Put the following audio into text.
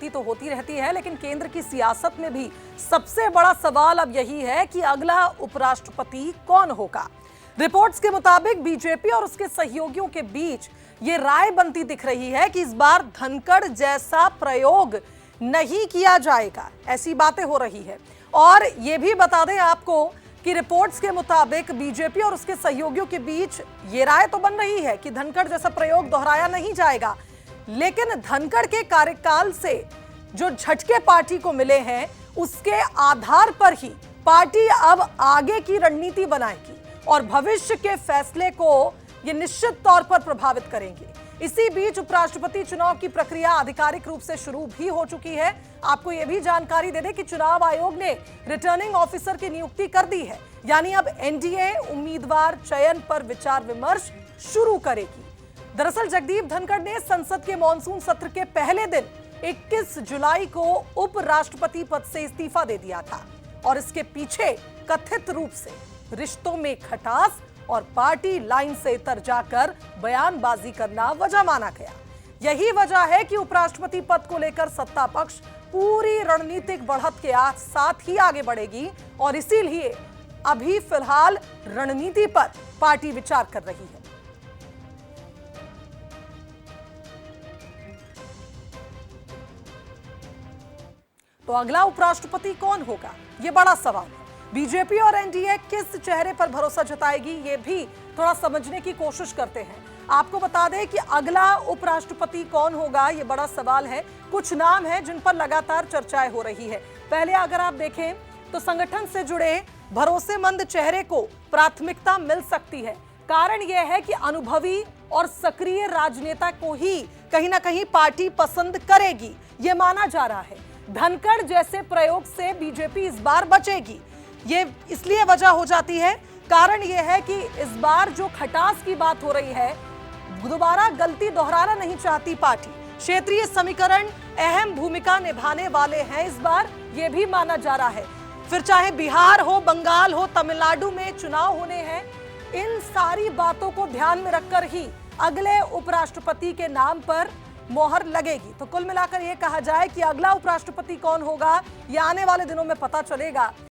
राजनीति तो होती रहती है, लेकिन केंद्र की सियासत में भी सबसे बड़ा सवाल अब यही है कि अगला उपराष्ट्रपति कौन होगा। रिपोर्ट्स के मुताबिक बीजेपी और उसके सहयोगियों के बीच ये राय बनती दिख रही है कि इस बार धनखड़ जैसा प्रयोग नहीं किया जाएगा, ऐसी बातें हो रही है। और ये भी बता दें आपको कि रिपोर्ट्स के मुताबिक बीजेपी और उसके सहयोगियों के बीच ये राय तो बन रही है कि धनखड़ जैसा प्रयोग दोहराया नहीं जाएगा, लेकिन धनखड़ के कार्यकाल से जो झटके पार्टी को मिले हैं उसके आधार पर ही पार्टी अब आगे की रणनीति बनाएगी और भविष्य के फैसले को ये निश्चित तौर पर प्रभावित करेंगे। इसी बीच उपराष्ट्रपति चुनाव की प्रक्रिया आधिकारिक रूप से शुरू भी हो चुकी है। आपको यह भी जानकारी दे दें कि चुनाव आयोग ने रिटर्निंग ऑफिसर की नियुक्ति कर दी है, यानी अब एनडीए उम्मीदवार चयन पर विचार विमर्श शुरू करेगी। दरअसल जगदीप धनखड़ ने संसद के मॉनसून सत्र के पहले दिन 21 जुलाई को उपराष्ट्रपति पद से इस्तीफा दे दिया था और इसके पीछे कथित रूप से रिश्तों में खटास और पार्टी लाइन से इतर जाकर बयानबाजी करना वजह माना गया। यही वजह है कि उपराष्ट्रपति पद को लेकर सत्ता पक्ष पूरी रणनीतिक बढ़त के साथ ही आगे बढ़ेगी और इसीलिए अभी फिलहाल रणनीति पर पार्टी विचार कर रही है। तो अगला उपराष्ट्रपति कौन होगा, यह बड़ा सवाल है। बीजेपी और एनडीए किस चेहरे पर भरोसा जताएगी, ये भी थोड़ा समझने की कोशिश करते हैं। आपको बता दें कि अगला उपराष्ट्रपति कौन होगा, ये बड़ा सवाल है। कुछ नाम हैं जिन पर लगातार चर्चाएं हो रही है। पहले अगर आप देखें तो संगठन से जुड़े भरोसेमंद चेहरे को प्राथमिकता मिल सकती है। कारण यह है कि अनुभवी और सक्रिय राजनेता को ही कहीं ना कहीं पार्टी पसंद करेगी, ये माना जा रहा है। धनखड़ जैसे प्रयोग से बीजेपी इस बार बचेगी, ये इसलिए वजह हो जाती है। कारण यह है कि इस बार जो खटास की बात हो रही है, दोबारा गलती दोहराना नहीं चाहती पार्टी। क्षेत्रीय समीकरण अहम भूमिका निभाने वाले हैं इस बार, यह भी माना जा रहा है। फिर चाहे बिहार हो, बंगाल हो, तमिलनाडु में चुनाव होने हैं, इन सारी बातों को ध्यान में रखकर ही अगले उपराष्ट्रपति के नाम पर मोहर लगेगी। तो कुल मिलाकर यह कहा जाए कि अगला उपराष्ट्रपति कौन होगा, यह आने वाले दिनों में पता चलेगा।